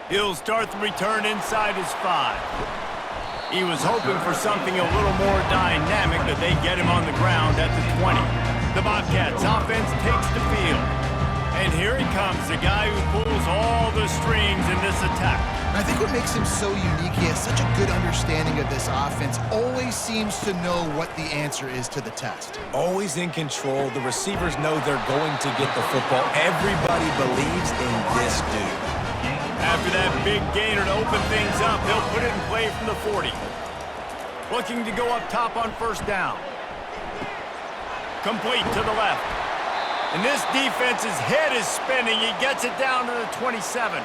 He'll start the return inside his 5. He was hoping for something a little more dynamic, but they get him on the ground at the 20. The Bobcats offense takes the field. And here he comes, the guy who pulls all the strings in this attack. I think what makes him so unique, he has such a good understanding of this offense, always seems to know what the answer is to the test. Always in control. The receivers know they're going to get the football. Everybody believes in this dude. After that big gainer to open things up, they'll put it in play from the 40. Looking to go up top on first down. Complete to the left. And this defense's head is spinning. He gets it down to the 27.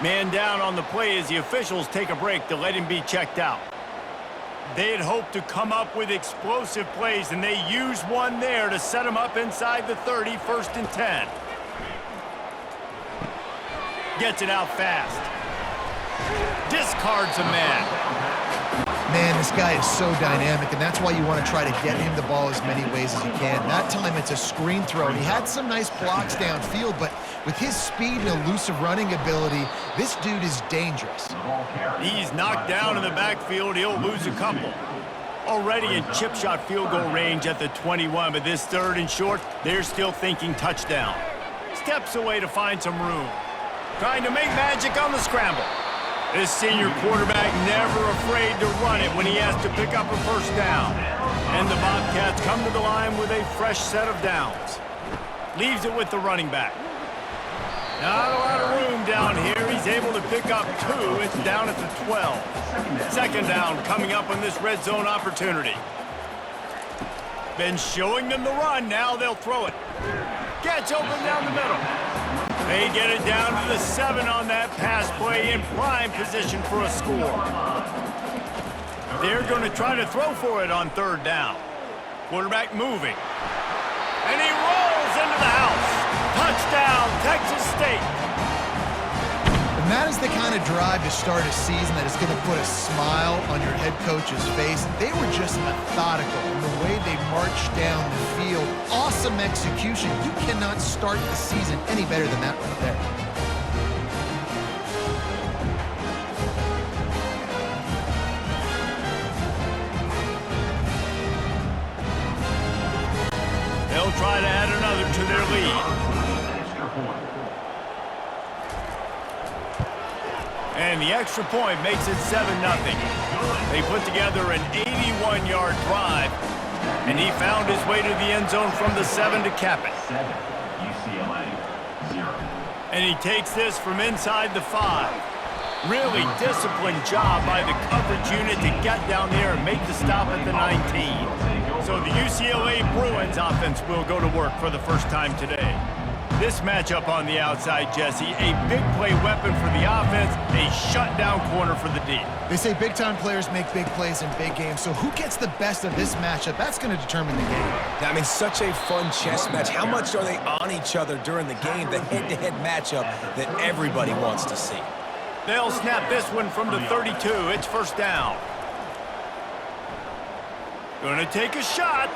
Man down on the play as the officials take a break to let him be checked out. They had hoped to come up with explosive plays, and they used one there to set him up inside the 30, 1st and 10. Gets it out fast. Discards a man. Man, this guy is so dynamic, and that's why you want to try to get him the ball as many ways as you can. That time, it's a screen throw, and he had some nice blocks downfield, but with his speed and elusive running ability, this dude is dangerous. He's knocked down in the backfield. He'll lose a couple. Already in chip shot field goal range at the 21, but this 3rd and short, they're still thinking touchdown. Steps away to find some room. Trying to make magic on the scramble. This senior quarterback never afraid to run it when he has to pick up a first down. And the Bobcats come to the line with a fresh set of downs. Leaves it with the running back. Not a lot of room down here. He's able to pick up 2. It's down at the 12. 2nd down coming up on this red zone opportunity. Been showing them the run. Now they'll throw it. Gets open down the middle. They get it down to the 7 on that pass play, in prime position for a score. They're going to try to throw for it on 3rd down. Quarterback moving. And he rolls into the house. Touchdown, Texas State. And that is the kind of drive to start a season that is going to put a smile on your head coach's face. They were just methodical in the way they marched down the field. Awesome execution. You cannot start the season any better than that right there. They'll try to add another to their lead. And the extra point makes it 7-0. They put together an 81-yard drive, and he found his way to the end zone from the 7 to cap it. UCLA, 0. And he takes this from inside the 5. Really disciplined job by the coverage unit to get down there and make the stop at the 19. So the UCLA Bruins offense will go to work for the first time today. This matchup on the outside, Jesse, a big play weapon for the offense, a shutdown corner for the D. They say big-time players make big plays in big games, so who gets the best of this matchup? That's going to determine the game. I mean, such a fun chess match. How much are they on each other during the game? The head-to-head matchup that everybody wants to see. They'll snap this one from the 32. It's 1st down. Gonna take a shot.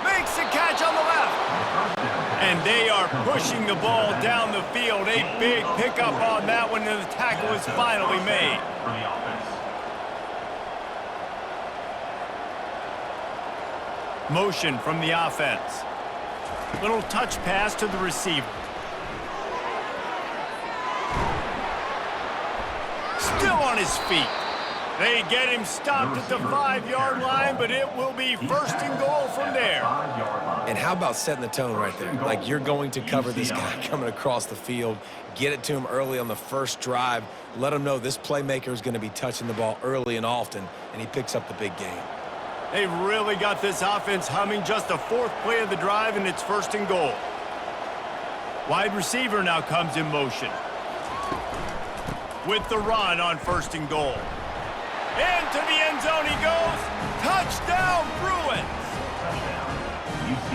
Makes the catch on the left. And they are pushing the ball down the field. A big pickup on that one, and the tackle is finally made. Motion from the offense. Little touch pass to the receiver. Still on his feet. They get him stopped at the 5-yard line, but it will be 1st and goal from there. And how about setting the tone right there? Like, you're going to cover this guy coming across the field, get it to him early on the first drive, let him know this playmaker is going to be touching the ball early and often, and he picks up the big game. They've really got this offense humming. Just a 4th play of the drive, and it's 1st and goal. Wide receiver now comes in motion. With the run on 1st and goal. Into the end zone he goes. Touchdown, Bruins.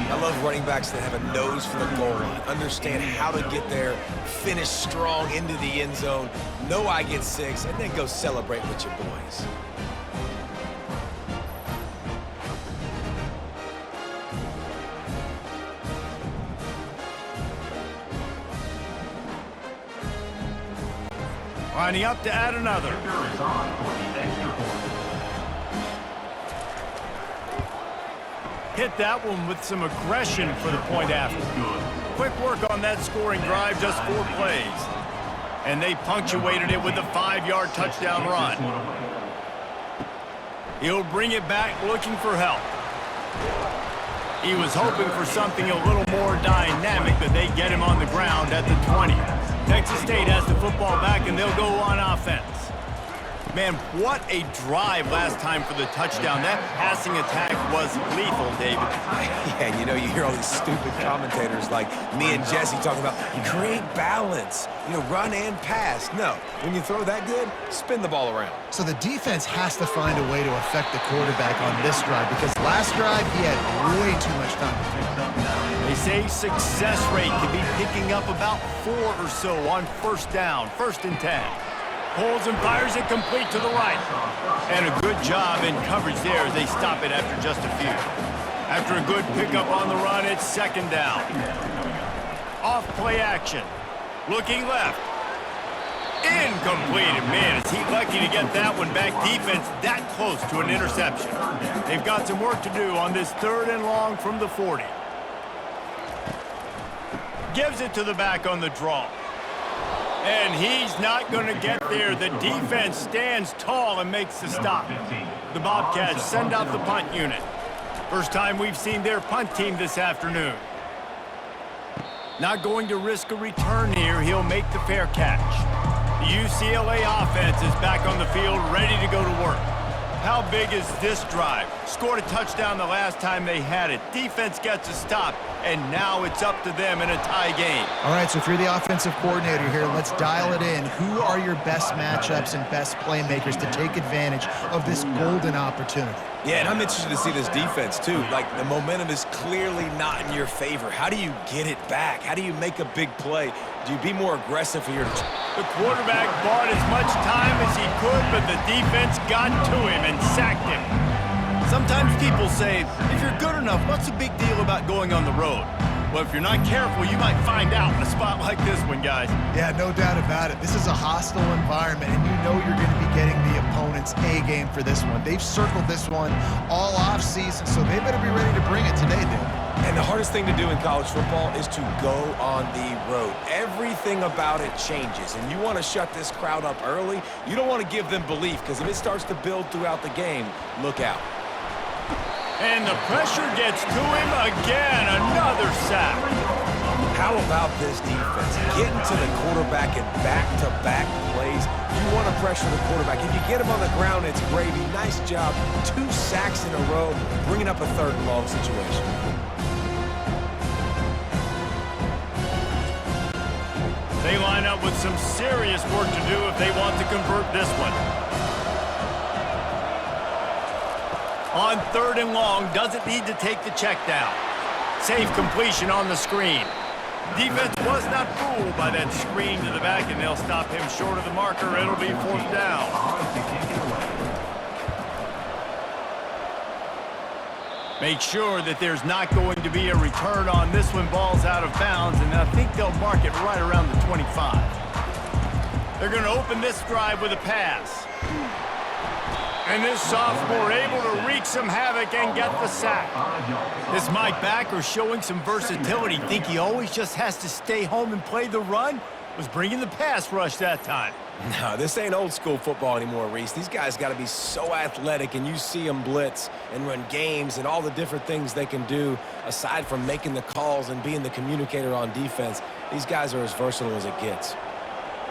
I love running backs that have a nose for the goal line, understand how to get there, finish strong into the end zone, know I get 6, and then go celebrate with your boys. Lining up to add another. Kicker is on for the extra point. Hit that one with some aggression for the point after. Quick work on that scoring drive, just 4 plays. And they punctuated it with a 5-yard touchdown run. He'll bring it back looking for help. He was hoping for something a little more dynamic, but they get him on the ground at the 20. Texas State has the football back, and they'll go on offense. Man, what a drive last time for the touchdown. That passing attack was lethal, David. Yeah, you know, you hear all these stupid commentators like me and Jesse talking about create balance, you know, run and pass. No, when you throw that good, spin the ball around. So the defense has to find a way to affect the quarterback on this drive because last drive he had way too much time to throw. They say success rate can be picking up about 4 or so on first down, 1st and 10. Pulls and fires it complete to the right. And a good job in coverage there as they stop it after just a few. After a good pickup on the run, it's 2nd down. Off play action. Looking left. Incomplete. Man, is he lucky to get that one back. Defense that close to an interception. They've got some work to do on this 3rd and long from the 40. Gives it to the back on the draw. And he's not going to get there. The defense stands tall and makes the stop. The Bobcats send out the punt unit. First time we've seen their punt team this afternoon. Not going to risk a return here. He'll make the fair catch. The UCLA offense is back on the field, ready to go to work. How big is this drive? Scored a touchdown the last time they had it. Defense gets a stop, and now it's up to them in a tie game. All right, so if you're the offensive coordinator here, let's dial it in. Who are your best matchups and best playmakers to take advantage of this golden opportunity? Yeah, and I'm interested to see this defense, too. Like, the momentum is clearly not in your favor. How do you get it back? How do you make a big play? Do you be more aggressive for your... The quarterback bought as much time as he could, but the defense got to him and sacked him. Sometimes people say, if you're good enough, what's the big deal about going on the road? Well, if you're not careful, you might find out in a spot like this one, guys. Yeah, no doubt about it. This is a hostile environment, and you know you're going to be getting the opponent's A-game for this one. They've circled this one all off-season, so they better be ready to bring it today, dude. And the hardest thing to do in college football is to go on the road. Everything about it changes, and you want to shut this crowd up early. You don't want to give them belief, because if it starts to build throughout the game, look out. And the pressure gets to him again. Another sack. How about this defense? Getting to the quarterback in back-to-back plays. You want to pressure the quarterback. If you get him on the ground, it's gravy. Nice job. 2 sacks in a row, bringing up a 3rd and long situation. They line up with some serious work to do if they want to convert this one. On 3rd and long, doesn't need to take the check down. Safe completion on the screen. Defense was not fooled by that screen to the back, and they'll stop him short of the marker. It'll be 4th down. Make sure that there's not going to be a return on this one. Ball's out of bounds, and I think they'll mark it right around the 25. They're going to open this drive with a pass. And this sophomore able to wreak some havoc and get the sack. This Mike backer showing some versatility. Think he always just has to stay home and play the run? Was bringing the pass rush that time. No, this ain't old school football anymore, Reese. These guys got to be so athletic, and you see them blitz and run games and all the different things they can do aside from making the calls and being the communicator on defense. These guys are as versatile as it gets.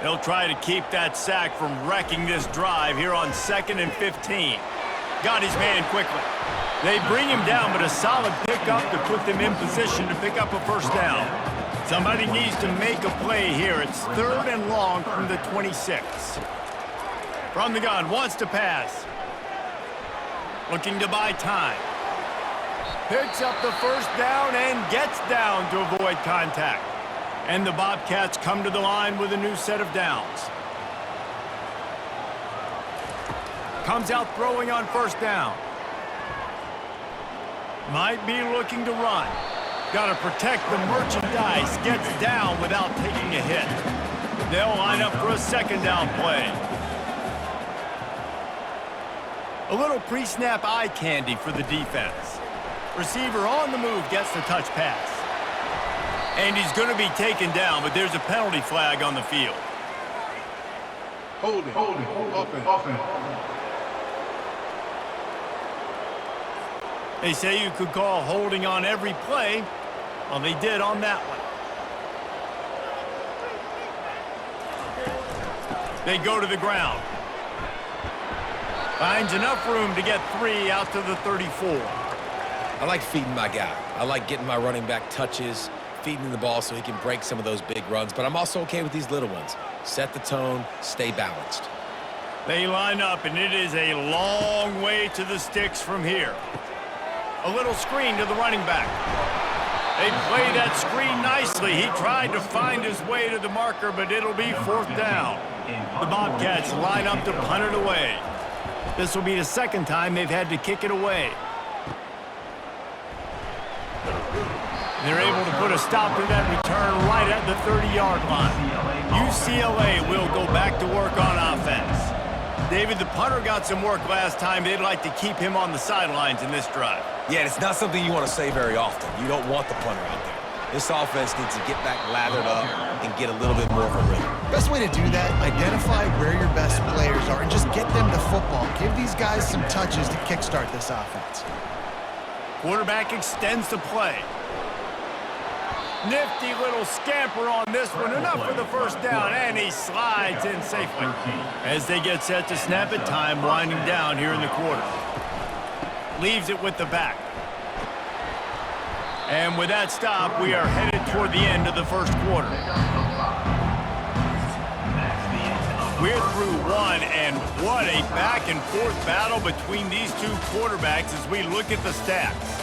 They'll try to keep that sack from wrecking this drive here on 2nd and 15. Got his man quickly. They bring him down, but a solid pickup to put them in position to pick up a 1st down. Somebody needs to make a play here. It's 3rd and long from the 26. From the gun, wants to pass. Looking to buy time. Picks up the 1st down and gets down to avoid contact. And the Bobcats come to the line with a new set of downs. Comes out throwing on 1st down. Might be looking to run. Got to protect the merchandise. Gets down without taking a hit. They'll line up for a second down play. A little pre-snap eye candy for the defense. Receiver on the move gets the touch pass. And he's going to be taken down, but there's a penalty flag on the field. Holding, offense. They say you could call holding on every play. Well, they did on that one. They go to the ground. Finds enough room to get 3 out to the 34. I like feeding my guy. I like getting my running back touches, feeding him the ball so he can break some of those big runs. But I'm also okay with these little ones. Set the tone, stay balanced. They line up, and it is a long way to the sticks from here. A little screen to the running back. They play that screen nicely. He tried to find his way to the marker, but it'll be 4th down. The Bobcats line up to punt it away. This will be the second time they've had to kick it away. They're able to put a stop to that return right at the 30-yard line. UCLA will go back to work on offense. David, the punter got some work last time. They'd like to keep him on the sidelines in this drive. Yeah, it's not something you want to say very often. You don't want the punter out there. This offense needs to get back lathered up and get a little bit more of a rhythm. Best way to do that, identify where your best players are and just get them to football. Give these guys some touches to kickstart this offense. Quarterback extends the play. Nifty little scamper on this one. Enough for the first down, and he slides in safely. As they get set to snap it, time winding down here in the quarter. Leaves it with the back. And with that stop, we are headed toward the end of the first quarter. We're through one, and what a back-and-forth battle between these two quarterbacks as we look at the stats.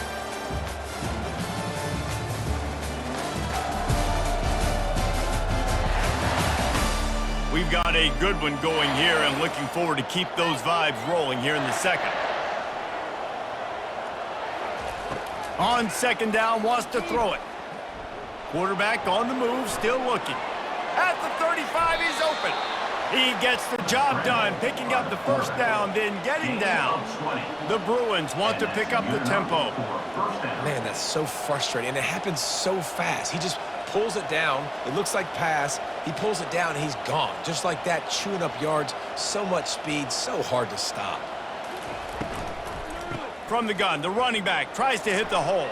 We've got a good one going here and looking forward to keep those vibes rolling here in the second. On second down, wants to throw it. Quarterback on the move, still looking. At the 35, he's open. He gets the job done, picking up the first down, then getting down. The Bruins want to pick up the tempo. Man, that's so frustrating, and it happens so fast. He just pulls it down. It looks like pass. He pulls it down, and he's gone. Just like that, chewing up yards. So much speed, so hard to stop. From the gun, the running back tries to hit the hole.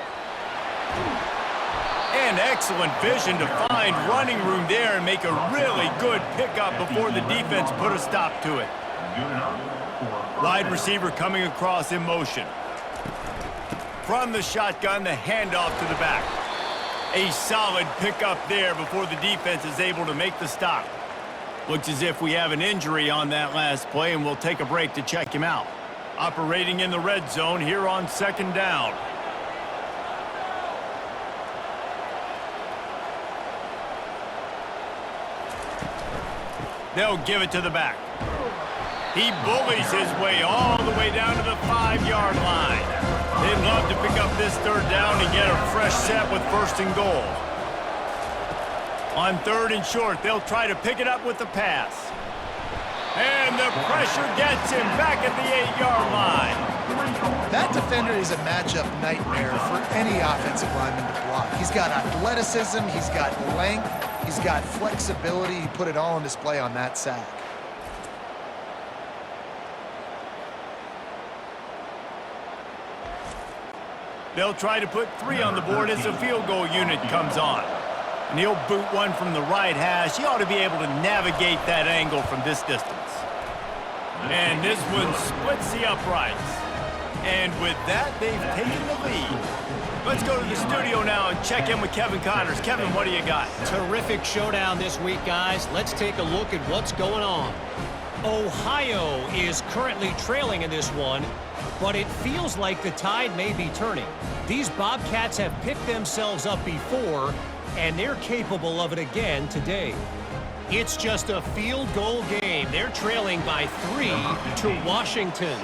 And excellent vision to find running room there and make a really good pickup before the defense put a stop to it. Wide receiver coming across in motion. From the shotgun, the handoff to the back. A solid pickup there before the defense is able to make the stop. Looks as if we have an injury on that last play, and we'll take a break to check him out. Operating in the red zone here on second down. They'll give it to the back. He bullies his way all the way down to the 5-yard line. They'd love to pick up this third down and get a fresh set with first and goal. On third and short, they'll try to pick it up with the pass. And the pressure gets him back at the 8-yard line. That defender is a matchup nightmare for any offensive lineman to block. He's got athleticism, he's got length, he's got flexibility. He put it all on display on that sack. They'll try to put 3 on the board as the field goal unit comes on. And he'll boot one from the right hash. He ought to be able to navigate that angle from this distance. And this one splits the uprights. And with that, they've taken the lead. Let's go to the studio now and check in with Kevin Connors. Kevin, what do you got? Terrific showdown this week, guys. Let's take a look at what's going on. Ohio is currently trailing in this one, but it feels like the tide may be turning. These Bobcats have picked themselves up before, and they're capable of it again today. It's just a field goal game. They're trailing by 3 to Washington.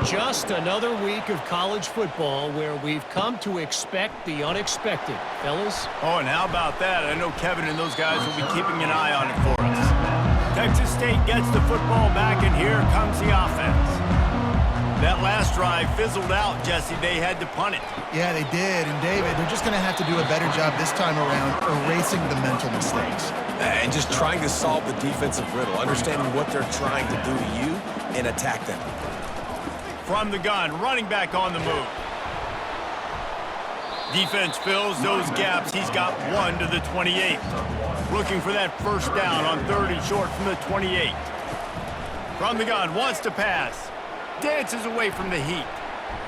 Just another week of college football where we've come to expect the unexpected. Fellas? Oh, and how about that? I know Kevin and those guys will be keeping an eye on it for us. Texas State gets the football back, and here comes the offense. That last drive fizzled out, Jesse. They had to punt it. Yeah, they did. And, David, they're just going to have to do a better job this time around erasing the mental mistakes. And just trying to solve the defensive riddle, understanding what they're trying to do to you and attack them. From the gun, running back on the move. Defense fills those gaps. He's got 1 to the 28. Looking for that first down on 3rd and short from the 28. From the gun, wants to pass. Dances away from the heat.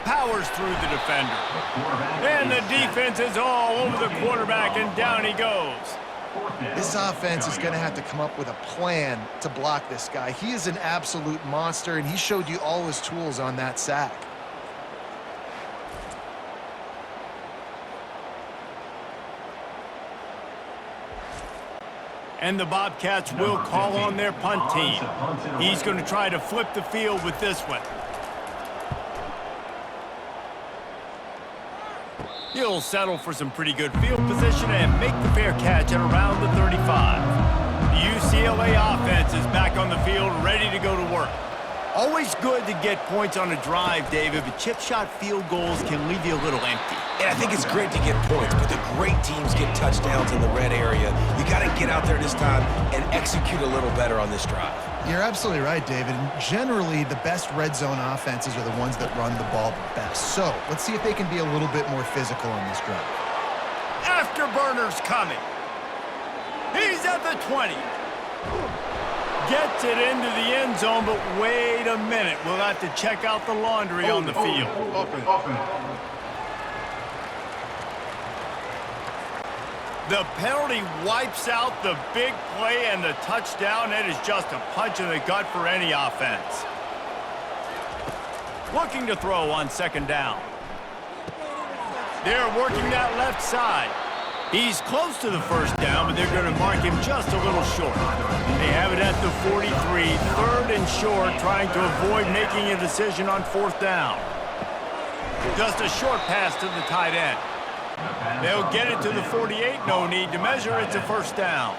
Powers through the defender. And the defense is all over the quarterback, and down he goes. This offense is going to have to come up with a plan to block this guy. He is an absolute monster, and he showed you all his tools on that sack. And the Bobcats will call on their punt team. He's going to try to flip the field with this one. He'll settle for some pretty good field position and make the fair catch at around the 35. The UCLA offense is back on the field, ready to go to work. Always good to get points on a drive, David, but chip shot field goals can leave you a little empty. And I think it's great to get points, but the great teams get touchdowns in the red area. You got to get out there this time and execute a little better on this drive. You're absolutely right, David. And generally, the best red zone offenses are the ones that run the ball the best. So let's see if they can be a little bit more physical on this drive. Afterburner's coming. He's at the 20. Gets it into the end zone, but wait a minute. We'll have to check out the laundry on the field. The penalty wipes out the big play and the touchdown. It is just a punch in the gut for any offense. Looking to throw on 2nd down. They're working that left side. He's close to the first down, but they're going to mark him just a little short. They have it at the 43, 3rd and short, trying to avoid making a decision on 4th down. Just a short pass to the tight end. They'll get it to the 48, no need to measure, it's a 1st down.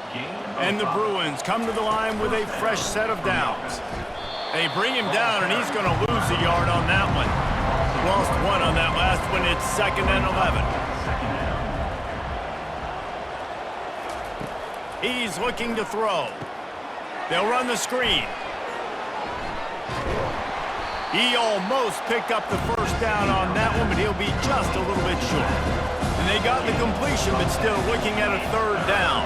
And the Bruins come to the line with a fresh set of downs. They bring him down, and he's going to lose a yard on that one. Lost 1 on that last one, it's 2nd and 11. He's looking to throw. They'll run the screen. He almost picked up the first down on that one, but he'll be just a little bit short. And they got the completion, but still looking at a 3rd down.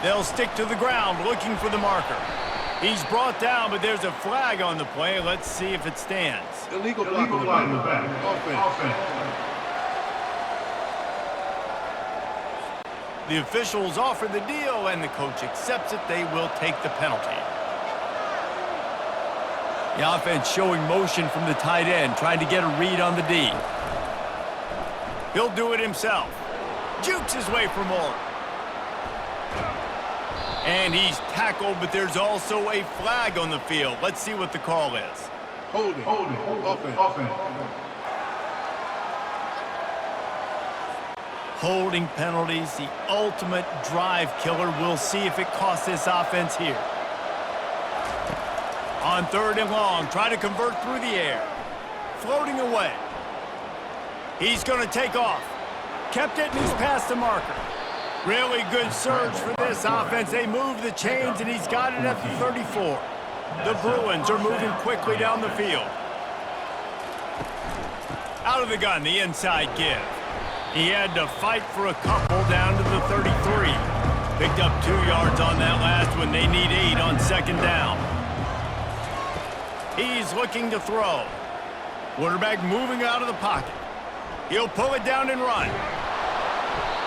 They'll stick to the ground, looking for the marker. He's brought down, but there's a flag on the play. Let's see if it stands. Illegal block in the back. Offense. The officials offer the deal, and the coach accepts it. They will take the penalty. The offense showing motion from the tight end, trying to get a read on the D. He'll do it himself. Jukes his way for more. And he's tackled, but there's also a flag on the field. Let's see what the call is. Holding. Offense. Holding penalties, the ultimate drive killer. We'll see if it costs this offense here. On 3rd and long, try to convert through the air. Floating away. He's going to take off. Kept it, and he's past the marker. Really good surge for this offense. They move the chains, and he's got it at the 34. The Bruins are moving quickly down the field. Out of the gun, the inside give. He had to fight for a couple down to the 33. Picked up 2 yards on that last one. They need 8 on 2nd down. He's looking to throw. Quarterback moving out of the pocket. He'll pull it down and run.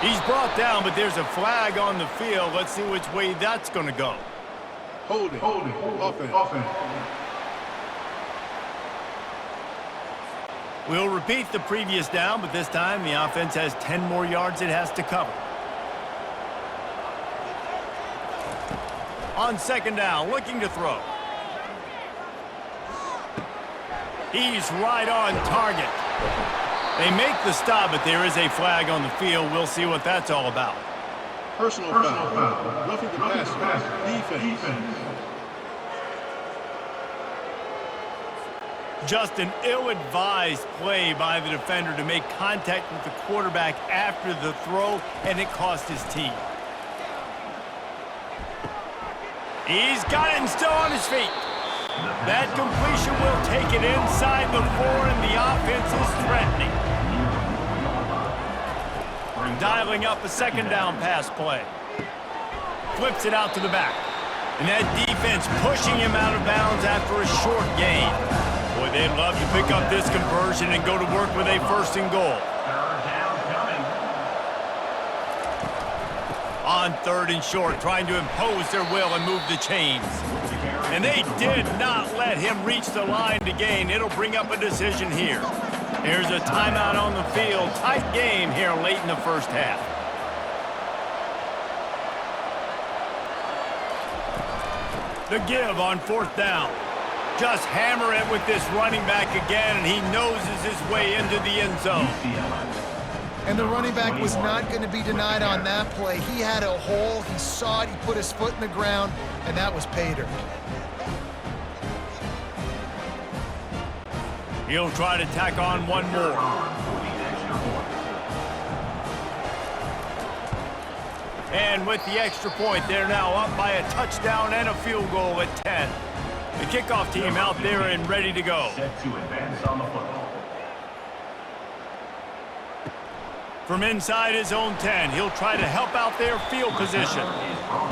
He's brought down, but there's a flag on the field. Let's see which way that's going to go. Holding. Offense. We'll repeat the previous down, but this time the offense has 10 more yards it has to cover. On second down, looking to throw. He's right on target. They make the stop, but there is a flag on the field. We'll see what that's all about. Personal foul. Roughing the passer. Defense. Just an ill-advised play by the defender to make contact with the quarterback after the throw, and it cost his team. He's got it and still on his feet. That completion will take it inside the 4, and the offense is threatening. Dialing up a second down pass play. Flips it out to the back. And that defense pushing him out of bounds after a short gain. Boy, they'd love to pick up this conversion and go to work with a 1st and goal. Third down coming. On 3rd and short, trying to impose their will and move the chains. And they did not let him reach the line to gain. It'll bring up a decision here. Here's a timeout on the field. Tight game here late in the first half. The give on 4th down. Just hammer it with this running back again, and he noses his way into the end zone. And the running back was not going to be denied on that play. He had a hole. He saw it. He put his foot in the ground, and that was pay dirt. He'll try to tack on one more. And with the extra point, they're now up by a touchdown and a field goal at 10. The kickoff team out there and ready to go. Set to advance on the football. From inside his own 10, he'll try to help out their field position.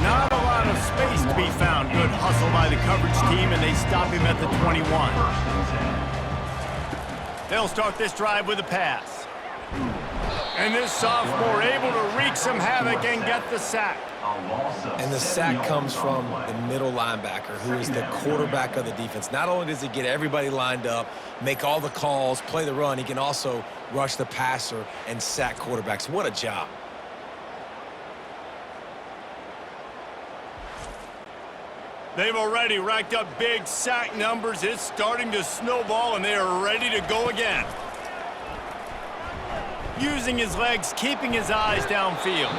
Not a lot of space to be found. Good hustle by the coverage team, and they stop him at the 21. They'll start this drive with a pass. And this sophomore able to wreak some havoc and get the sack. And the sack comes from the middle linebacker, who is the quarterback of the defense. Not only does he get everybody lined up, make all the calls, play the run, he can also rush the passer and sack quarterbacks. What a job. They've already racked up big sack numbers. It's starting to snowball, and they are ready to go again. Using his legs, keeping his eyes downfield.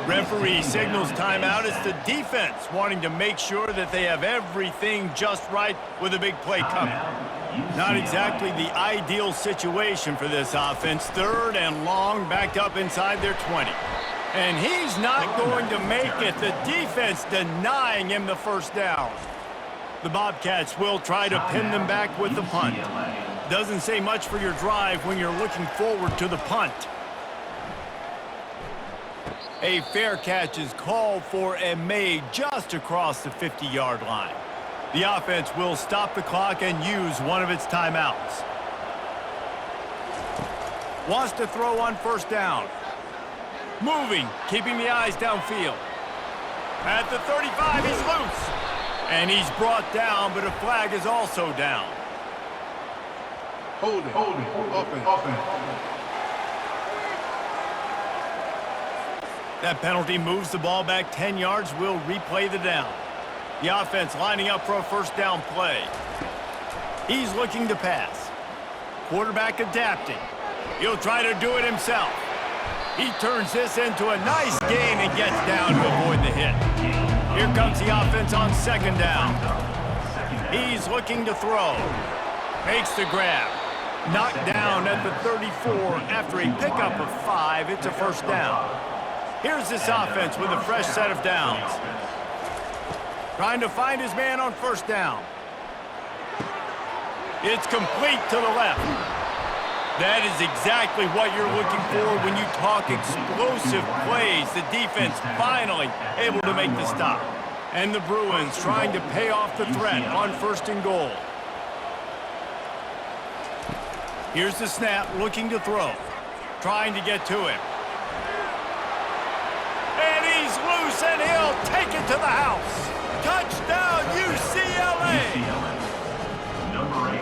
Referee signals timeout. It's the defense wanting to make sure that they have everything just right with a big play coming. Not exactly the ideal situation for this offense. 3rd and long, backed up inside their 20. And he's not going to make it. The defense denying him the 1st down. The Bobcats will try to pin them back with the punt. Doesn't say much for your drive when you're looking forward to the punt. A fair catch is called for and made just across the 50-yard line. The offense will stop the clock and use one of its timeouts. Wants to throw on 1st down. Moving, keeping the eyes downfield. At the 35, he's loose. And he's brought down, but a flag is also down. Holding. Offense. That penalty moves the ball back 10 yards. We'll replay the down. The offense lining up for a 1st down play. He's looking to pass. Quarterback adapting. He'll try to do it himself. He turns this into a nice gain and gets down to avoid the hit. Here comes the offense on 2nd down. He's looking to throw. Makes the grab. Knocked down at the 34 after a pickup of 5. It's a 1st down. Here's this offense with a fresh set of downs. Trying to find his man on 1st down. It's complete to the left. That is exactly what you're looking for when you talk explosive plays. The defense finally able to make the stop. And the Bruins trying to pay off the threat on 1st and goal. Here's the snap, looking to throw. Trying to get to him. And he's loose, and he'll take it to the house. Touchdown, UCLA!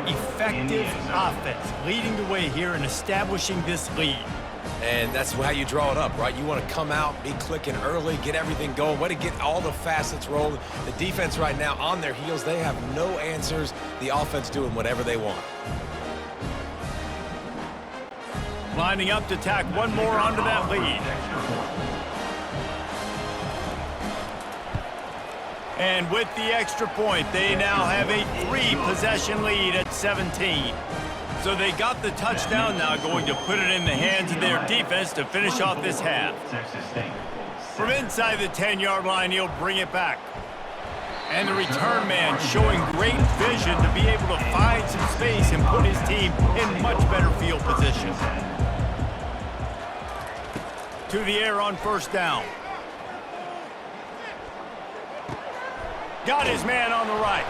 Effective offense leading the way here and establishing this lead. And that's how you draw it up, right? You want to come out, be clicking early, get everything going, way to get all the facets rolling. The defense right now on their heels, they have no answers. The offense doing whatever they want. Lining up to tack one more onto that lead. And with the extra point, they now have a 3-possession lead at 17. So they got the touchdown, now going to put it in the hands of their defense to finish off this half. From inside the 10-yard line, he'll bring it back. And the return man showing great vision to be able to find some space and put his team in much better field position. To the air on first down. Got his man on the right.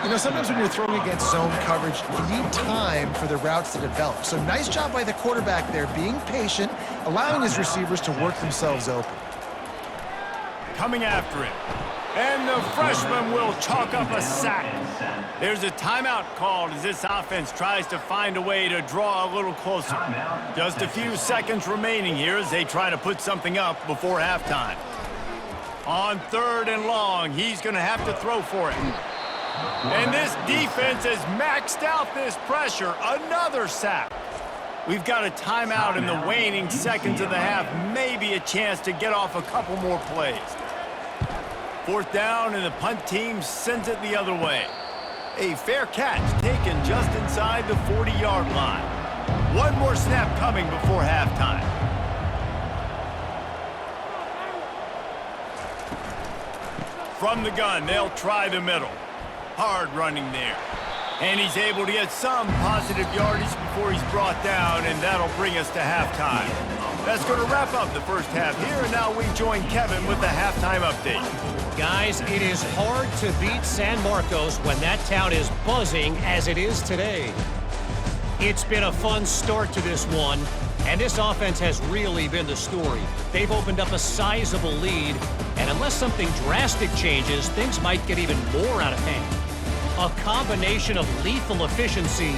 You know, sometimes when you're throwing against zone coverage, you need time for the routes to develop. So nice job by the quarterback there, being patient, allowing his receivers to work themselves open. Coming after him. And the freshman will chalk up a sack. There's a timeout called as this offense tries to find a way to draw a little closer. Just a few seconds remaining here as they try to put something up before halftime. On 3rd and long, he's going to have to throw for it. And this defense has maxed out this pressure. Another sack. We've got a timeout in the waning seconds of the half. Maybe a chance to get off a couple more plays. 4th down, and the punt team sends it the other way. A fair catch taken just inside the 40-yard line. One more snap coming before halftime. From the gun, they'll try the middle. Hard running there. And he's able to get some positive yardage before he's brought down, and that'll bring us to halftime. That's going to wrap up the first half here, and now we join Kevin with the halftime update. Guys, it is hard to beat San Marcos when that town is buzzing as it is today. It's been a fun start to this one, and this offense has really been the story. They've opened up a sizable lead, and unless something drastic changes, things might get even more out of hand. A combination of lethal efficiency,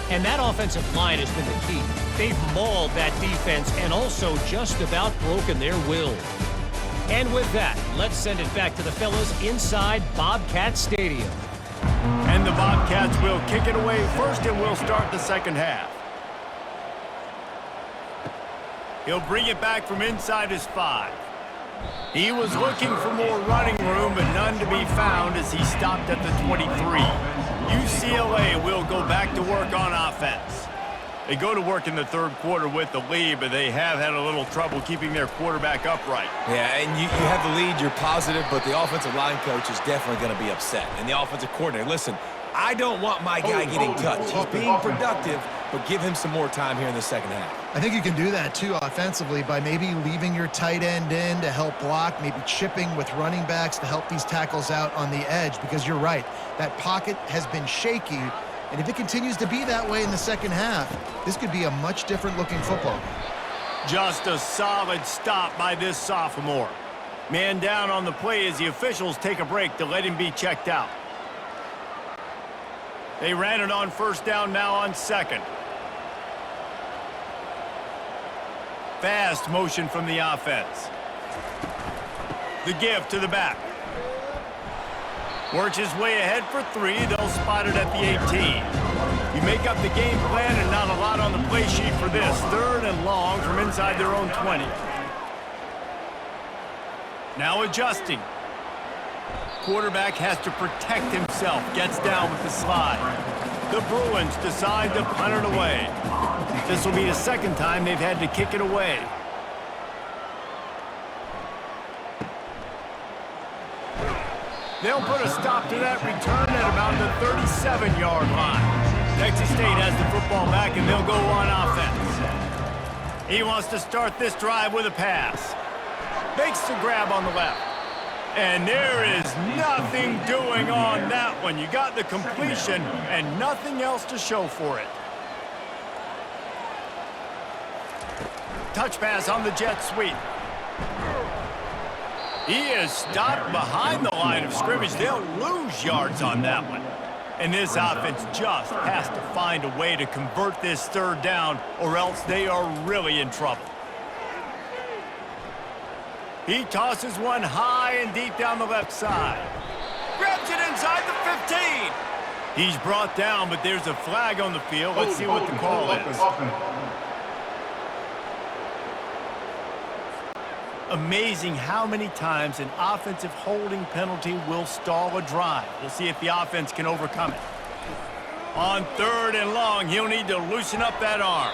and that offensive line has been the key. They've mauled that defense and also just about broken their will. And with that, let's send it back to the fellas inside Bobcat Stadium. And the Bobcats will kick it away first, and we'll start the second half. He'll bring it back from inside his 5. He was looking for more running room, but none to be found as he stopped at the 23. UCLA will go back to work on offense. They go to work in the 3rd quarter with the lead, but they have had a little trouble keeping their quarterback upright. Yeah, and you have the lead, you're positive, but the offensive line coach is definitely going to be upset. And the offensive coordinator, listen, I don't want my guy getting touched. He's being productive, but give him some more time here in the second half. I think you can do that, too, offensively, by maybe leaving your tight end in to help block, maybe chipping with running backs to help these tackles out on the edge, because you're right, that pocket has been shaky, and if it continues to be that way in the second half, this could be a much different-looking football game. Just a solid stop by this sophomore. Man down on the play as the officials take a break to let him be checked out. They ran it on first down, now on 2nd. Fast motion from the offense. The give to the back. Works his way ahead for 3. They'll spot it at the 18. You make up the game plan and not a lot on the play sheet for this. 3rd and long from inside their own 20. Now adjusting. Quarterback has to protect himself. Gets down with the slide. The Bruins decide to punt it away. This will be the 2nd time they've had to kick it away. They'll put a stop to that return at about the 37-yard line. Texas State has the football back, and they'll go on offense. He wants to start this drive with a pass. Makes the grab on the left. And there is nothing doing on that one. You got the completion and nothing else to show for it. Touch pass on the jet sweep. He is stopped behind the line of scrimmage. They'll lose yards on that one. And this offense just has to find a way to convert this third down, or else they are really in trouble. He tosses one high and deep down the left side. Grabs it inside the 15. He's brought down, but there's a flag on the field. Let's see what the call is. Amazing how many times an offensive holding penalty will stall a drive. We'll see if the offense can overcome it. On 3rd and long, he'll need to loosen up that arm.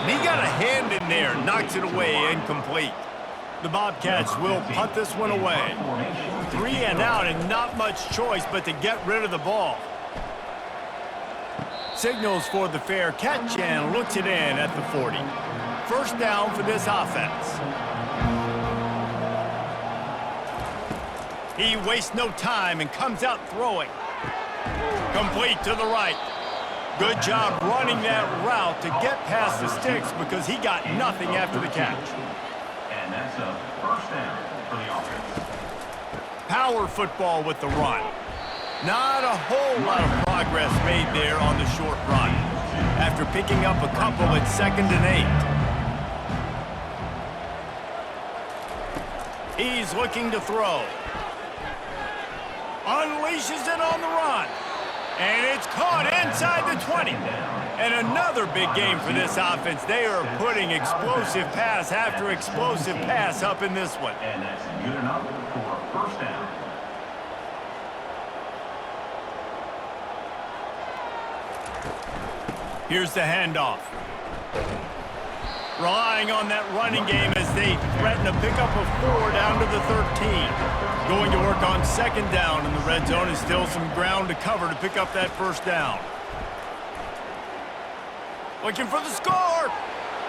And he got a hand in there, knocks it away, incomplete. The Bobcats will punt this one away. 3 and out and not much choice but to get rid of the ball. Signals for the fair catch and looks it in at the 40. First down for this offense. He wastes no time and comes out throwing. Complete to the right. Good job running that route to get past the sticks because he got nothing after the catch. And that's a first down for the offense. Power football with the run. Not a whole lot of progress made there on the short run. After picking up a couple at 2nd and 8. He's looking to throw. Unleashes it on the run. And it's caught inside the 20. And another big game for this offense. They are putting explosive pass after explosive pass up in this one. And that's good enough for a first down. Here's the handoff. Relying on that running game as they threaten a pickup of 4 down to the 13. Going to work on 2nd down in the red zone, and still some ground to cover to pick up that first down. Looking for the score.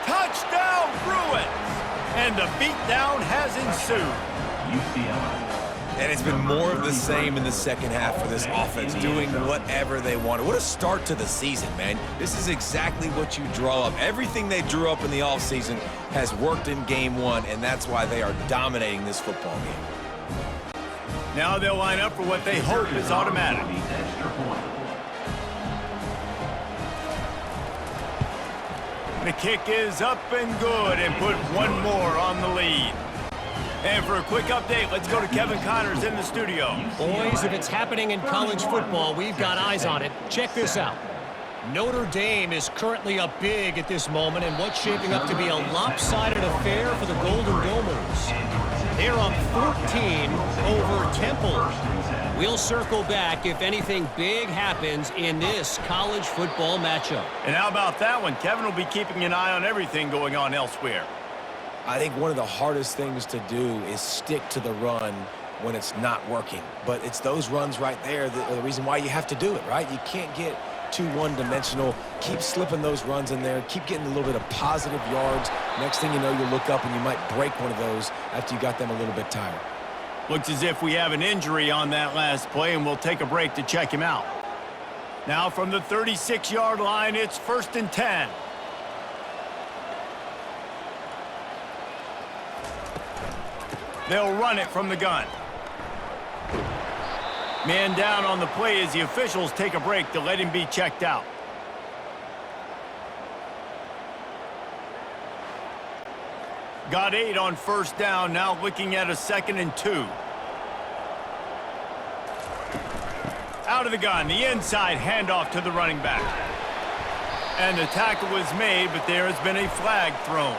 Touchdown, Bruins! And the beatdown has ensued. UCLA. And it's been more of the same in the second half for this offense, doing whatever they wanted. What a start to the season, man. This is exactly what you draw up. Everything they drew up in the offseason has worked in game 1, and that's why they are dominating this football game. Now they'll line up for what they hope is automatic. Extra point. The kick is up and good, and put one more on the lead. And for a quick update, let's go to Kevin Connors in the studio. Boys, if it's happening in college football, we've got eyes on it. Check this out. Notre Dame is currently up big at this moment in what's shaping up to be a lopsided affair for the Golden Domers. They're up 14 over Temple. We'll circle back if anything big happens in this college football matchup. And how about that one? Kevin will be keeping an eye on everything going on elsewhere. I think one of the hardest things to do is stick to the run when it's not working. But it's those runs right there that are the reason why you have to do it, right? You can't get too one-dimensional. Keep slipping those runs in there. Keep getting a little bit of positive yards. Next thing you know, you look up and you might break one of those after you got them a little bit tired. Looks as if we have an injury on that last play, and we'll take a break to check him out. Now from the 36-yard line, it's 1st and 10. They'll run it from the gun. Man down on the play as the officials take a break to let him be checked out. Got 8 on 1st down, now looking at a 2nd and 2. Out of the gun, the inside handoff to the running back. And the tackle was made, but there has been a flag thrown.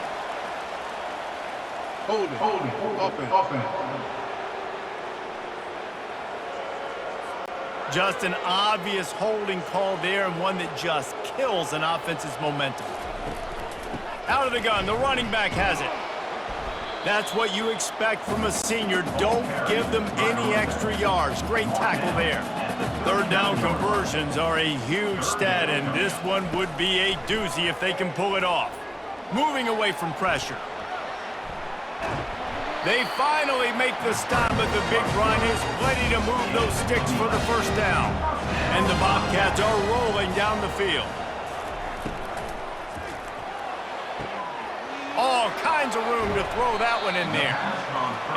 Holding, offense. Just an obvious holding call there, and one that just kills an offense's momentum. Out of the gun, the running back has it. That's what you expect from a senior. Don't give them any extra yards. Great tackle there. 3rd down conversions are a huge stat, and this one would be a doozy if they can pull it off. Moving away from pressure. They finally make the stop, but the big run is plenty to move those sticks for the first down. And the Bobcats are rolling down the field. All kinds of room to throw that one in there.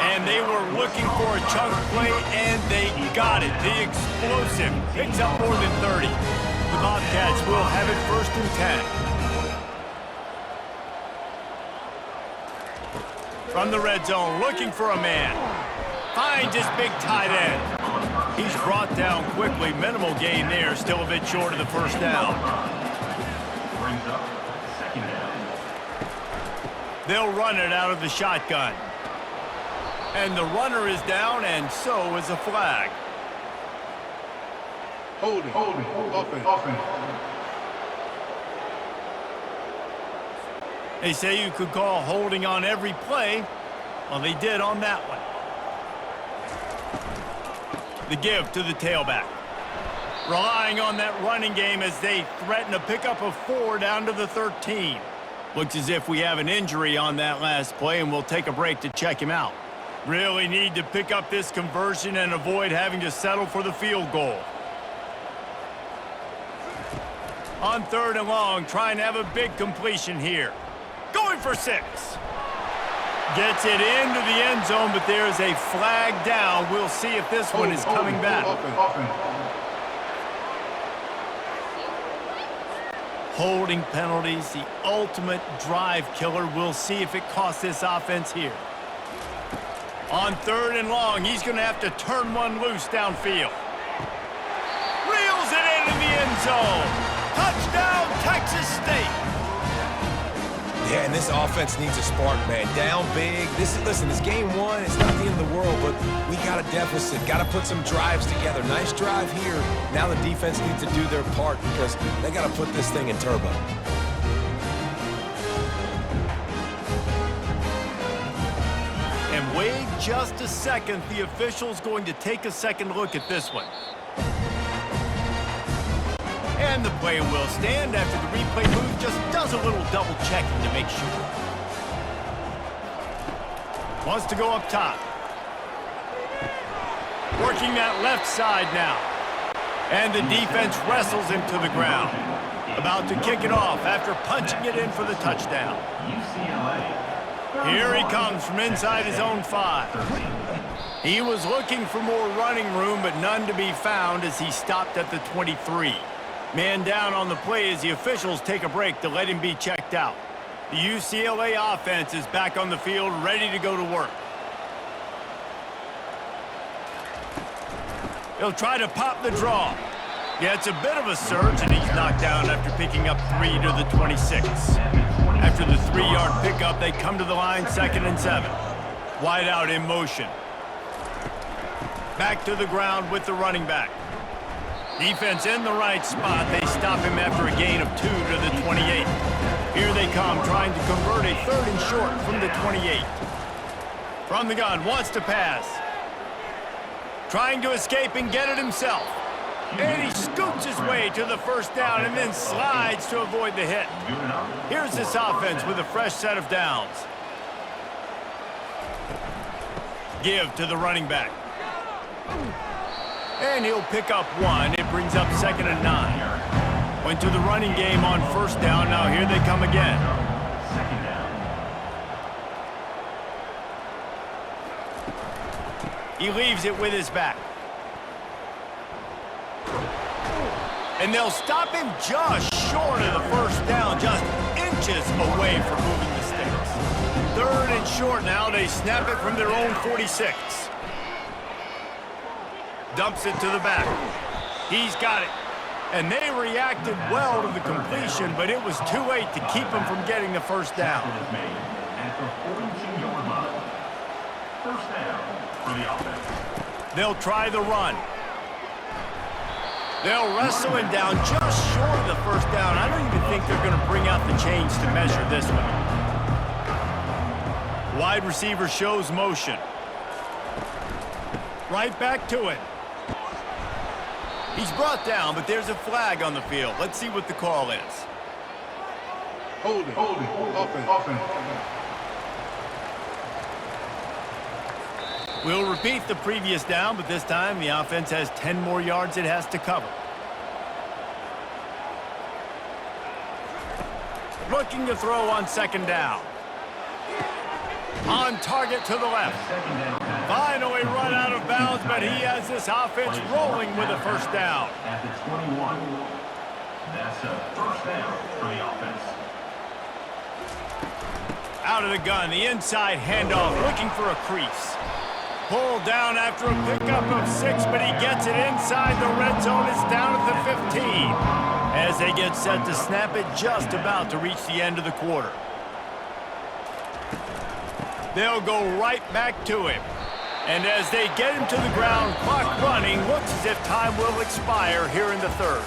And And they were looking for a chunk play, and they got it. The explosive picks up more than 30. The Bobcats will have it 1st and 10. From the red zone, looking for a man. Finds his big tight end. He's brought down quickly. Minimal gain there. Still a bit short of the 1st down. Brings up 2nd down. They'll run it out of the shotgun. And the runner is down, and so is a flag. Holding. Offense. They say you could call holding on every play. Well, they did on that one. The give to the tailback. Relying on that running game as they threaten a pickup of 4 down to the 13. Looks as if we have an injury on that last play, and we'll take a break to check him out. Really need to pick up this conversion and avoid having to settle for the field goal. On 3rd and long, trying to have a big completion here. Going for 6. Gets it into the end zone, but there's a flag down. We'll see if this one is coming back. Holding penalties, the ultimate drive killer. We'll see if it costs this offense here. On 3rd and long, he's going to have to turn one loose downfield. Reels it into the end zone. Touchdown, Texas State. Yeah, and this offense needs a spark, man. Down big. Listen, this game 1. It's not the end of the world, but we got a deficit. Got to put some drives together. Nice drive here. Now the defense needs to do their part because they got to put this thing in turbo. And wait just a second. The official's going to take a second look at this one. And the play will stand after the replay move just does a little double checking to make sure. Wants to go up top. Working that left side now. And the defense wrestles him to the ground. About to kick it off after punching it in for the touchdown. UCLA. Here he comes from inside his own 5. He was looking for more running room, but none to be found as he stopped at the 23. Man down on the play as the officials take a break to let him be checked out. The UCLA offense is back on the field, ready to go to work. He'll try to pop the draw. Yeah, it's a bit of a surge, and he's knocked down after picking up 3 to the 26. After the 3-yard pickup, they come to the line, 2nd and 7. Wide out in motion. Back to the ground with the running back. Defense in the right spot. They stop him after a gain of 2 to the 28. Here they come, trying to convert a 3rd and short from the 28. From the gun, wants to pass. Trying to escape and get it himself. And he scoots his way to the 1st down and then slides to avoid the hit. Here's this offense with a fresh set of downs. Give to the running back. And he'll pick up 1. It brings up 2nd and 9. Went to the running game on 1st down. Now here they come again. 2nd down. He leaves it with his back. And they'll stop him just short of the 1st down, just inches away from moving the sticks. 3rd and short now. They snap it from their own 46. Dumps it to the back. He's got it. And they reacted well to the completion, but it was too late to keep him from getting the 1st down. At the 42-yard line. 1st down for the offense. They'll try the run. They'll wrestle him down just short of the 1st down. I don't even think they're going to bring out the chains to measure this one. Wide receiver shows motion. Right back to it. He's brought down, but there's a flag on the field. Let's see what the call is. Holding. Offense. We'll repeat the previous down, but this time the offense has 10 more yards it has to cover. Looking to throw on 2nd down. On target to the left. 2nd down. but he has this offense rolling with a first down. At the 21. That's a first down for the offense. Out of the gun, the inside handoff, looking for a crease. Pulled down after a pickup of 6, but he gets it inside the red zone. It's down at the 15. As they get set to snap it, just about to reach the end of the quarter. They'll go right back to him. And as they get him to the ground, clock running, looks as if time will expire here in the third.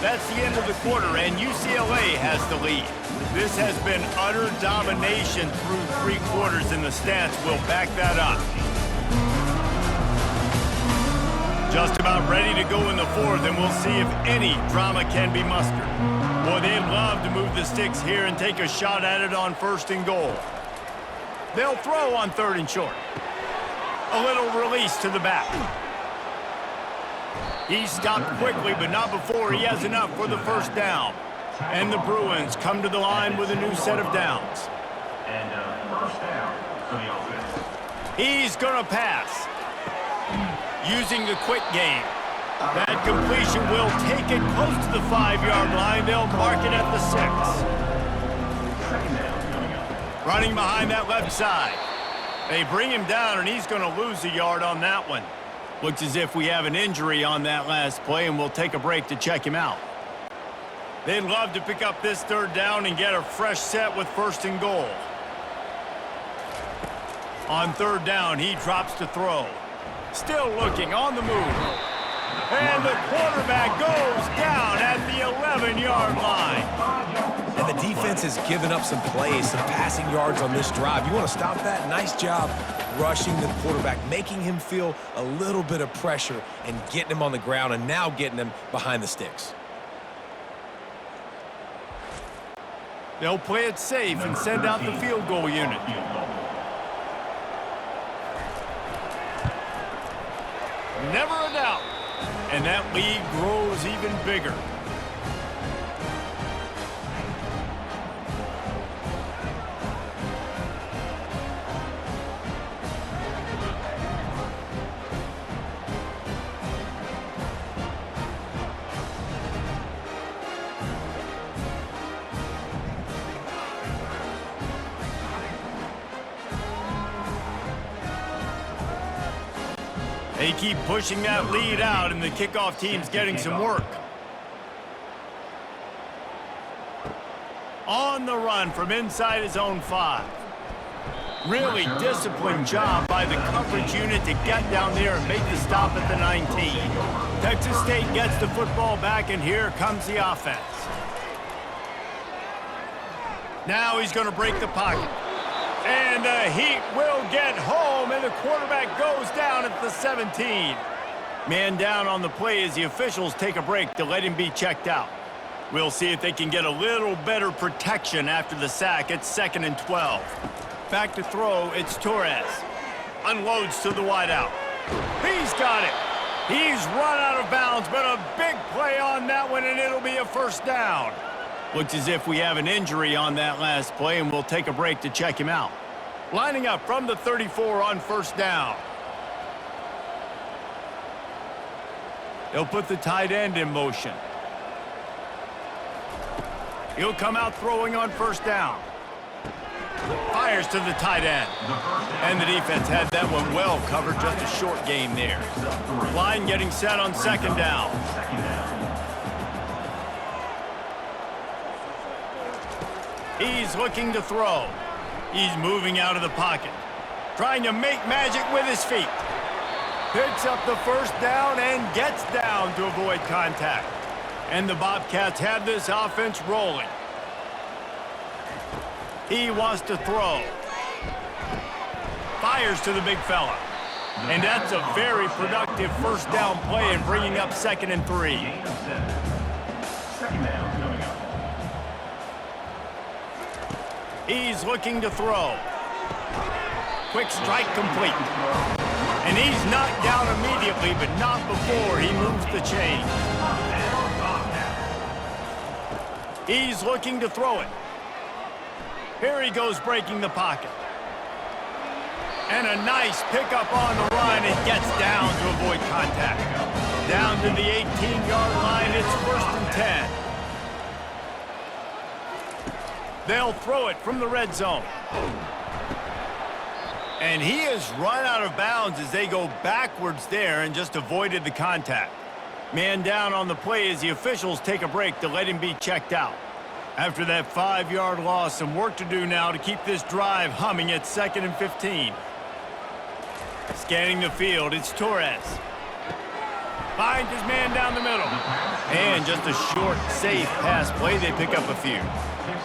That's the end of the quarter, and UCLA has the lead. This has been utter domination through 3 quarters, and the stats will back that up. Just about ready to go in the fourth, and we'll see if any drama can be mustered. Boy, they'd love to move the sticks here and take a shot at it on 1st and goal. They'll throw on 3rd and short. A little release to the back. He stopped quickly, but not before he has enough for the first down. And the Bruins come to the line with a new set of downs. And first down for the offense. He's going to pass. Using the quick game. That completion will take it close to the 5-yard line. They'll mark it at the 6. Second down coming up. Running behind that left side. They bring him down, and he's going to lose a yard on that one. Looks as if we have an injury on that last play, and we'll take a break to check him out. They'd love to pick up this 3rd down and get a fresh set with 1st and goal. On 3rd down, he drops to throw. Still looking on the move. And the quarterback goes down at the 11-yard line. And the defense has given up some plays, some passing yards on this drive. You want to stop that? Nice job rushing the quarterback, making him feel a little bit of pressure and getting him on the ground and now getting him behind the sticks. They'll play it safe and send out the field goal unit. Never a doubt. And that lead grows even bigger. They keep pushing that lead out, and the kickoff team's getting some work. On the run from inside his own 5. Really disciplined job by the coverage unit to get down there and make the stop at the 19. Texas State gets the football back, and here comes the offense. Now he's going to break the pocket. And the Heat will get home, and the quarterback goes down at the 17. Man down on the play as the officials take a break to let him be checked out. We'll see if they can get a little better protection after the sack. It's 2nd and 12. Back to throw, it's Torres. Unloads to the wideout. He's got it. He's run out of bounds, but a big play on that one, and it'll be a first down. Looks as if we have an injury on that last play, and we'll take a break to check him out. Lining up from the 34 on first down. They'll put the tight end in motion. He'll come out throwing on first down. Fires to the tight end. And the defense had that one well covered, just a short game there. Line getting set on 2nd down. He's looking to throw. He's moving out of the pocket. Trying to make magic with his feet. Picks up the first down and gets down to avoid contact. And the Bobcats have this offense rolling. He wants to throw. Fires to the big fella. And that's a very productive first down play and bringing up 2nd and 3. Second down coming up. He's looking to throw. Quick strike complete. And he's knocked down immediately, but not before he moves the chain. He's looking to throw it. Here he goes breaking the pocket. And a nice pickup on the run and gets down to avoid contact. Down to the 18-yard line, it's 1st and 10. They'll throw it from the red zone. And he has run out of bounds as they go backwards there and just avoided the contact. Man down on the play as the officials take a break to let him be checked out. After that 5-yard loss, some work to do now to keep this drive humming at 2nd and 15. Scanning the field, it's Torres. Finds his man down the middle. And just a short, safe pass play, they pick up a few.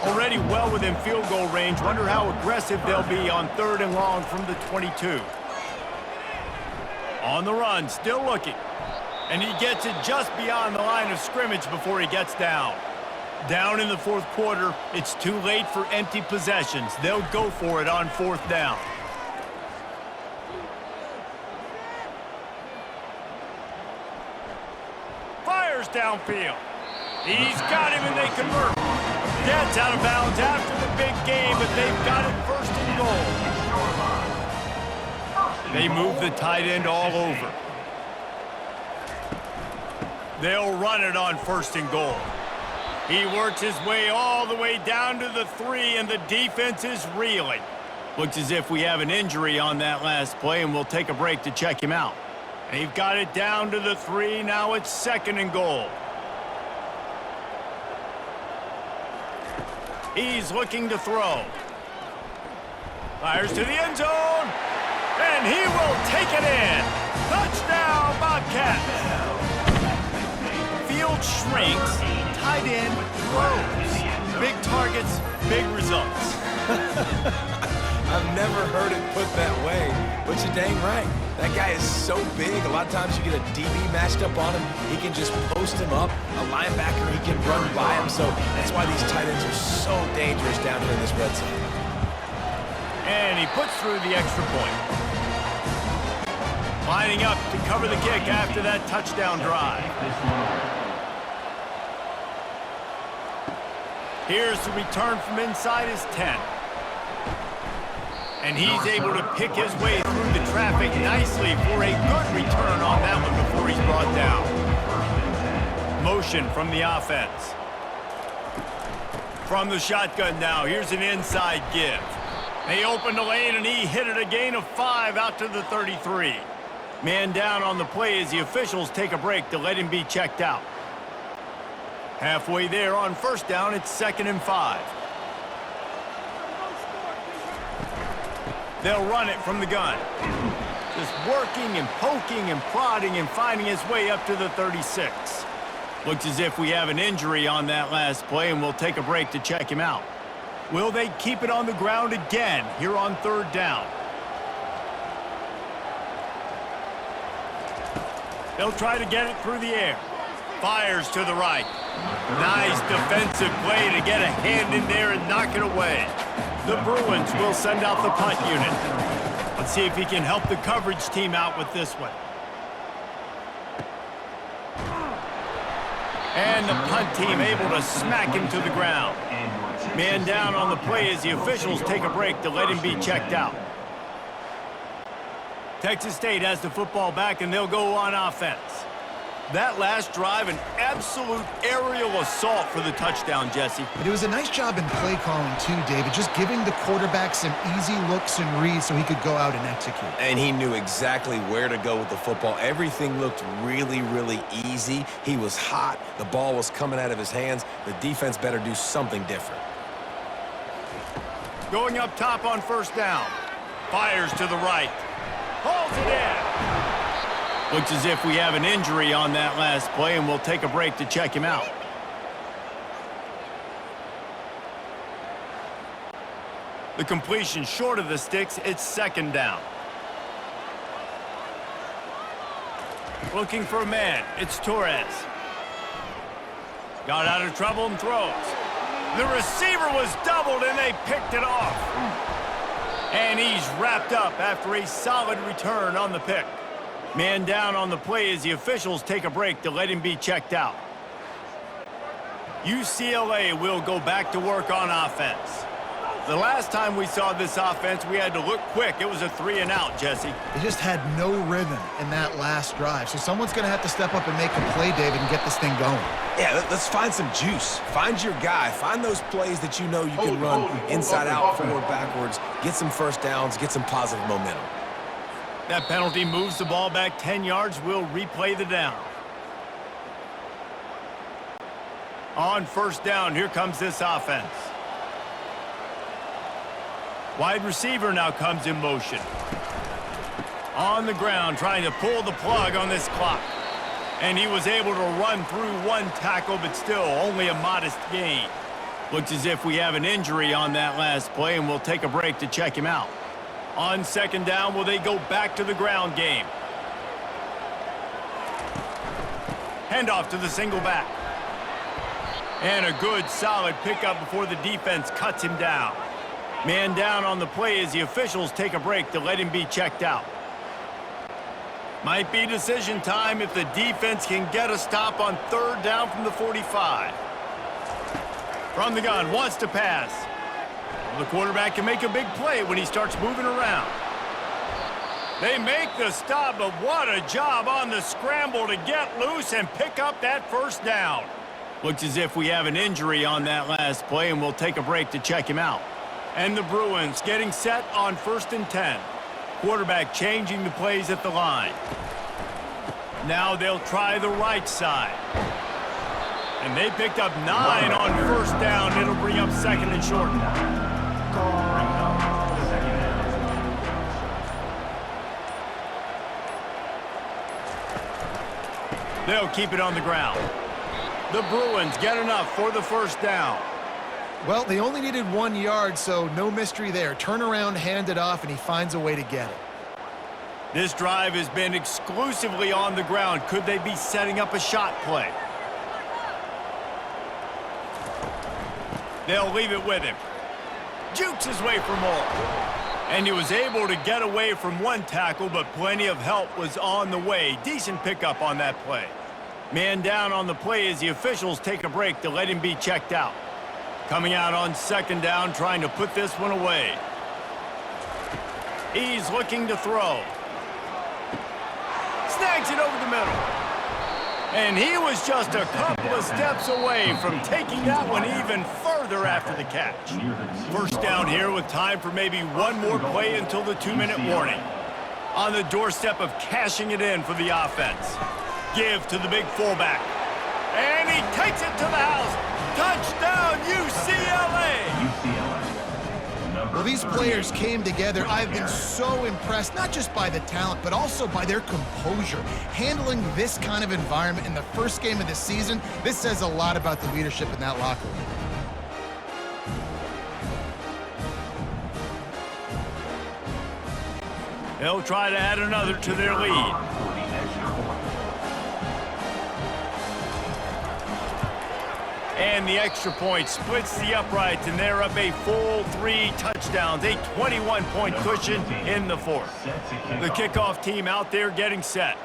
Already well within field goal range. Wonder how aggressive they'll be on 3rd and long from the 22. On the run, still looking. And he gets it just beyond the line of scrimmage before he gets down. Down in the 4th quarter, it's too late for empty possessions. They'll go for it on 4th down. Fires downfield. He's got him and they convert. Gets out of bounds after the big game, but they've got it 1st and goal. They move the tight end all over. They'll run it on 1st and goal. He works his way all the way down to the 3, and the defense is reeling. Looks as if we have an injury on that last play, and we'll take a break to check him out. They've got it down to the 3. Now it's 2nd and goal. He's looking to throw. Fires to the end zone. And he will take it in. Touchdown, Bobcats. Field shrinks. Tight end grows. Big targets, big results. I've never heard it put that way, but you're dang right. That guy is so big. A lot of times you get a DB matched up on him. He can just post him up. A linebacker, he can run by him. So that's why these tight ends are so dangerous down here in this red zone. And he puts through the extra point. Lining up to cover the kick after that touchdown drive. Here's the return from inside his 10. And he's able to pick his way through the traffic nicely for a good return on that one before he's brought down. Motion from the offense. From the shotgun now, here's an inside give. They opened the lane and he hit it a gain of 5 out to the 33. Man down on the play as the officials take a break to let him be checked out. Halfway there on 1st down, it's 2nd and 5. They'll run it from the gun. Just working and poking and prodding and finding his way up to the 36. Looks as if we have an injury on that last play, and we'll take a break to check him out. Will they keep it on the ground again here on 3rd down? They'll try to get it through the air. Fires to the right. Nice defensive play to get a hand in there and knock it away. The Bruins will send out the punt unit. Let's see if he can help the coverage team out with this one. And the punt team able to smack him to the ground. Man down on the play as the officials take a break to let him be checked out. Texas State has the football back, and they'll go on offense. That last drive, an absolute aerial assault for the touchdown, Jesse. But it was a nice job in play calling too, David, just giving the quarterback some easy looks and reads so he could go out and execute. And he knew exactly where to go with the football. Everything looked really, really easy. He was hot. The ball was coming out of his hands. The defense better do something different. Going up top on 1st down. Fires to the right. Hauls it in. Looks as if we have an injury on that last play, and we'll take a break to check him out. The completion short of the sticks, it's 2nd down. Looking for a man, it's Torres. Got out of trouble and throws. The receiver was doubled and they picked it off. And he's wrapped up after a solid return on the pick. Man down on the play as the officials take a break to let him be checked out. UCLA will go back to work on offense. The last time we saw this offense, we had to look quick. It was a 3-and-out, Jesse. They just had no rhythm in that last drive. So someone's going to have to step up and make a play, David, and get this thing going. Yeah, let's find some juice. Find your guy. Find those plays that you know you can run inside out, forward, backwards, get some first downs, get some positive momentum. That penalty moves the ball back 10 yards. We'll replay the down. On first down, here comes this offense. Wide receiver now comes in motion. On the ground, trying to pull the plug on this clock. And he was able to run through one tackle, but still only a modest gain. Looks as if we have an injury on that last play, and we'll take a break to check him out. On second down, will they go back to the ground game? Handoff to the single back. And a good, solid pickup before the defense cuts him down. Man down on the play as the officials take a break to let him be checked out. Might be decision time if the defense can get a stop on third down from the 45. From the gun, wants to pass. The quarterback can make a big play when he starts moving around. They make the stop, but what a job on the scramble to get loose and pick up that first down. Looks as if we have an injury on that last play, and we'll take a break to check him out. And the Bruins getting set on 1st and 10. Quarterback changing the plays at the line. Now they'll try the right side. And they picked up 9 on first down. It'll bring up 2nd and short. They'll keep it on the ground. The Bruins get enough for the first down. Well, they only needed 1 yard, so no mystery there. Turn around, hand it off, and he finds a way to get it. This drive has been exclusively on the ground. Could they be setting up a shot play? They'll leave it with him. Jukes his way for more. And he was able to get away from one tackle, but plenty of help was on the way. Decent pickup on that play. Man down on the play as the officials take a break to let him be checked out. Coming out on second down, trying to put this one away. He's looking to throw. Snags it over the middle. And he was just a couple of steps away from taking that one even further after the catch. First down here with time for maybe one more play until the 2-minute warning. On the doorstep of cashing it in for the offense. Give to the big fullback. And he takes it to the house. Touchdown, UCLA! Well, these players came together. I've been so impressed, not just by the talent, but also by their composure. Handling this kind of environment in the first game of the season, this says a lot about the leadership in that locker room. They'll try to add another to their lead. And the extra point splits the uprights, and they're up a full 3 touchdowns, a 21-point cushion in the fourth. The kickoff team out there getting set.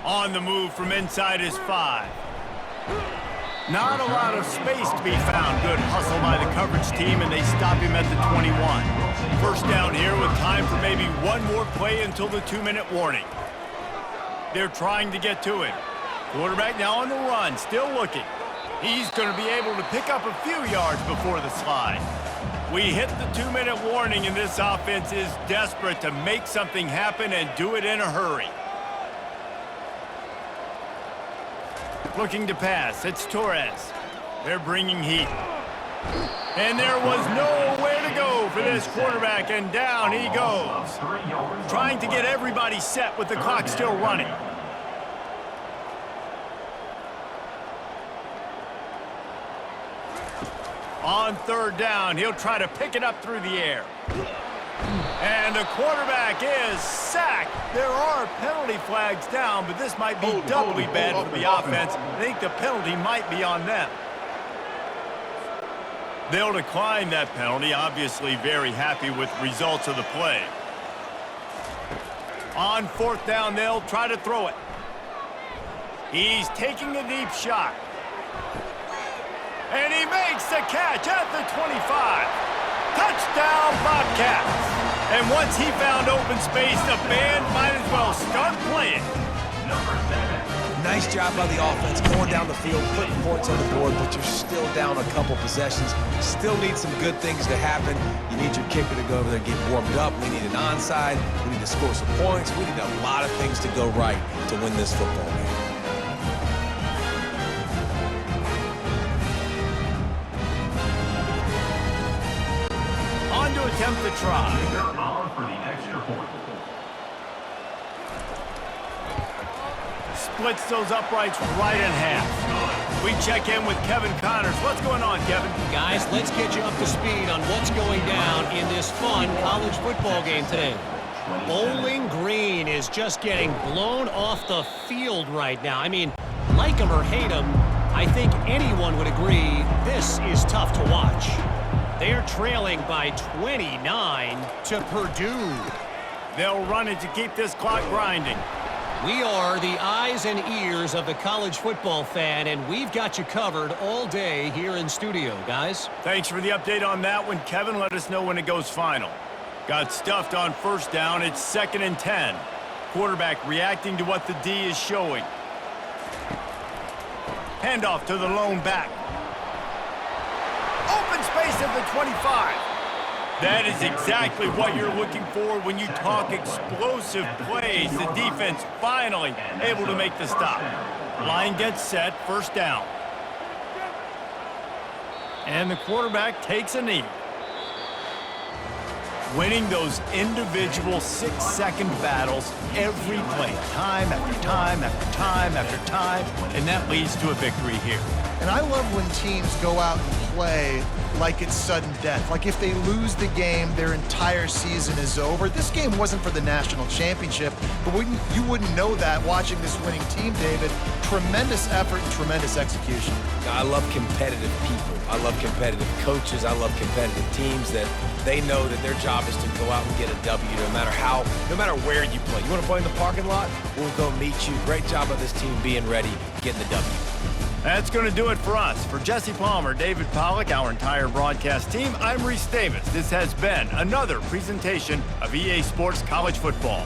On the move from inside his 5. Not a lot of space to be found. Good hustle by the coverage team, and they stop him at the 21. First down here with time for maybe one more play until the 2-minute warning. They're trying to get to him. Quarterback now on the run, still looking. He's going to be able to pick up a few yards before the slide. We hit the 2-minute warning, and this offense is desperate to make something happen and do it in a hurry. Looking to pass, it's Torres. They're bringing heat. And there was nowhere to go for this quarterback, and down he goes. Trying to get everybody set with the clock still running. On third down, he'll try to pick it up through the air. And the quarterback is sacked. There are penalty flags down, but this might be doubly bad for the offense. I think the penalty might be on them. They'll decline that penalty, obviously very happy with results of the play. On fourth down, they'll try to throw it. He's taking a deep shot. And he makes the catch at the 25. Touchdown, Bobcats. And once he found open space, the band might as well start playing. Nice job by the offense going down the field, putting points on the board, but you're still down a couple possessions. Still need some good things to happen. You need your kicker to go over there and get warmed up. We need an onside. We need to score some points. We need a lot of things to go right to win this football game. On to attempt the try. On for the extra point. Splits those uprights right in half. We check in with Kevin Connors. What's going on, Kevin? Guys, let's get you up to speed on what's going down in this fun college football game today. Bowling Green is just getting blown off the field right now. I mean, like him or hate him, I think anyone would agree this is tough to watch. They're trailing by 29 to Purdue. They'll run it to keep this clock grinding. We are the eyes and ears of the college football fan, and we've got you covered all day here in studio, guys. Thanks for the update on that one, Kevin. Let us know when it goes final. Got stuffed on first down. It's 2nd and 10. Quarterback reacting to what the D is showing. Handoff to the lone back. Open space at the 25. That is exactly what you're looking for when you talk explosive plays. The defense finally able to make the stop. Line gets set, first down. And the quarterback takes a knee. Winning those individual 6-second battles every play, time after time after time after time, and that leads to a victory here. And I love when teams go out and play like it's sudden death. Like if they lose the game, their entire season is over. This game wasn't for the national championship, but you wouldn't know that watching this winning team, David. Tremendous effort and tremendous execution. I love competitive people. I love competitive coaches. I love competitive teams that they know that their job is to go out and get a W no matter where you play. You want to play in the parking lot? We'll go meet you. Great job of this team being ready, getting the W. That's going to do it for us. For Jesse Palmer, David Pollack, our entire broadcast team, I'm Reese Davis. This has been another presentation of EA Sports College Football.